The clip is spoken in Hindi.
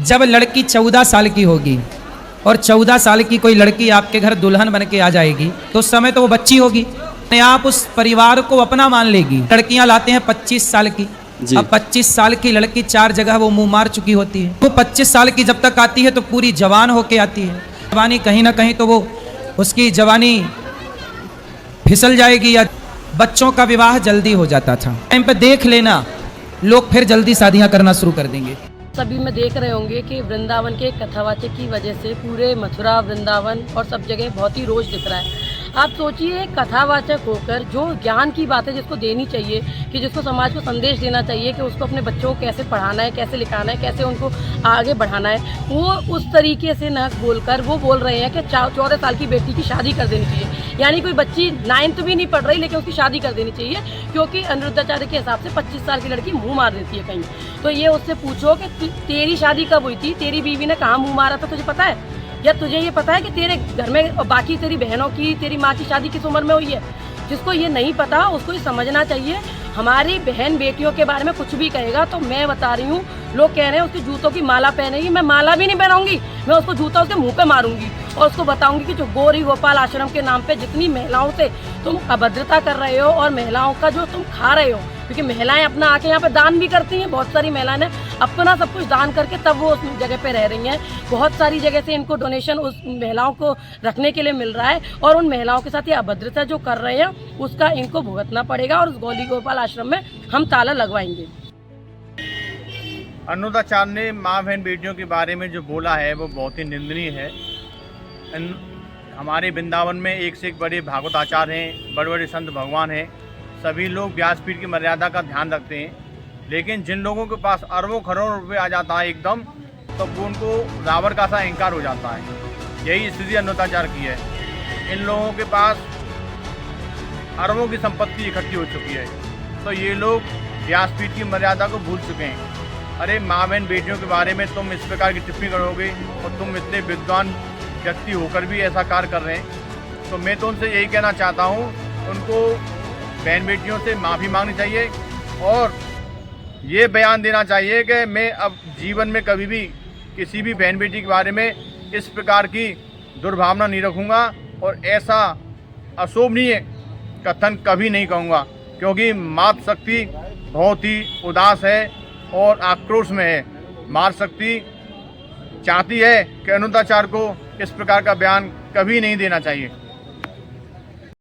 जब लड़की 14 साल की होगी और 14 साल की कोई लड़की आपके घर दुल्हन बन के आ जाएगी तो उस समय तो वो बच्ची होगी, अपने आप उस परिवार को अपना मान लेगी। लड़कियां लाते हैं 25 साल की, अब 25 साल की लड़की 4 जगह वो मुंह मार चुकी होती है। वो 25 साल की जब तक आती है तो पूरी जवान होके आती है। जवानी कहीं ना कहीं तो वो उसकी जवानी फिसल जाएगी या बच्चों का विवाह जल्दी हो जाता था। टाइम पे देख लेना, लोग फिर जल्दी शादियां करना शुरू कर देंगे। सभी में देख रहे होंगे कि वृंदावन के कथावाचक की वजह से पूरे मथुरा, वृंदावन और सब जगह बहुत ही रोष दिख रहा है। आप सोचिए, कथावाचक होकर जो ज्ञान की बातें जिसको देनी चाहिए, कि जिसको समाज को संदेश देना चाहिए कि उसको अपने बच्चों को कैसे पढ़ाना है, कैसे लिखाना है, कैसे उनको आगे बढ़ाना है, वो उस तरीके से न बोलकर वो बोल रहे हैं कि 14 साल की बेटी की शादी कर देनी चाहिए। यानी कोई बच्ची 9th भी नहीं पढ़ रही लेकिन उसकी शादी कर देनी चाहिए, क्योंकि अनिरुद्धाचार्य के हिसाब से 25 साल की लड़की मुँह मार देती है कहीं। तो ये उससे पूछो कि तेरी शादी कब हुई थी, तेरी बीवी ने कहाँ मुँह मारा था, तुझे पता है? या तुझे ये पता है कि तेरे घर में बाकी तेरी बहनों की, तेरी माँ की शादी किस उम्र में हुई है? जिसको ये नहीं पता उसको ये समझना चाहिए। हमारी बहन बेटियों के बारे में कुछ भी कहेगा तो मैं बता रही हूँ, लोग कह रहे हैं उसके जूतों की माला पहनेगी, मैं माला भी नहीं पहनाऊंगी, मैं उसको जूता उसके मुंह पे मारूंगी और उसको बताऊंगी कि जो गौरी गोपाल आश्रम के नाम पे जितनी महिलाओं से तुम अभद्रता कर रहे हो और महिलाओं का जो तुम खा रहे हो, क्योंकि महिलाएं अपना आके यहाँ पे दान भी करती हैं। बहुत सारी महिलाएं ने अपना सब कुछ दान करके तब वो उस जगह पे रह रही हैं। बहुत सारी जगह से इनको डोनेशन उस महिलाओं को रखने के लिए मिल रहा है और उन महिलाओं के साथ ये अभद्रता जो कर रहे हैं उसका इनको भुगतना पड़ेगा और उस गौरी गोपाल आश्रम में हम ताला लगवाएंगे। अनिरुद्धाचार्य ने माँ बहन बेटियों के बारे में जो बोला है वो बहुत ही निंदनीय है। हमारे वृंदावन में एक से एक बड़े भागवत आचार्य हैं, बड़े बड़े संत भगवान हैं, सभी लोग व्यासपीठ की मर्यादा का ध्यान रखते हैं। लेकिन जिन लोगों के पास अरबों करोड़ों रुपए आ जाता है एकदम, तो वो उनको रावण का सा अहंकार हो जाता है। यही स्थिति अनिरुद्धाचार्य की है। इन लोगों के पास अरबों की संपत्ति इकट्ठी हो चुकी है, तो ये लोग व्यासपीठ की मर्यादा को भूल चुके हैं। अरे माँ बहन बेटियों के बारे में तुम इस प्रकार की टिप्पणी करोगे और तुम इतने विद्वान व्यक्ति होकर भी ऐसा कार्य कर रहे हैं, तो मैं तो उनसे यही कहना चाहता हूँ, उनको बहन बेटियों से माफ़ी मांगनी चाहिए और ये बयान देना चाहिए कि मैं अब जीवन में कभी भी किसी भी बहन बेटी के बारे में इस प्रकार की दुर्भावना नहीं रखूँगा और ऐसा अशोभनीय कथन कभी नहीं कहूँगा, क्योंकि मातृशक्ति बहुत ही उदास है और आक्रोश में है। मातृशक्ति चाहती है कि अनिरुद्धाचार्य को इस प्रकार का बयान कभी नहीं देना चाहिए।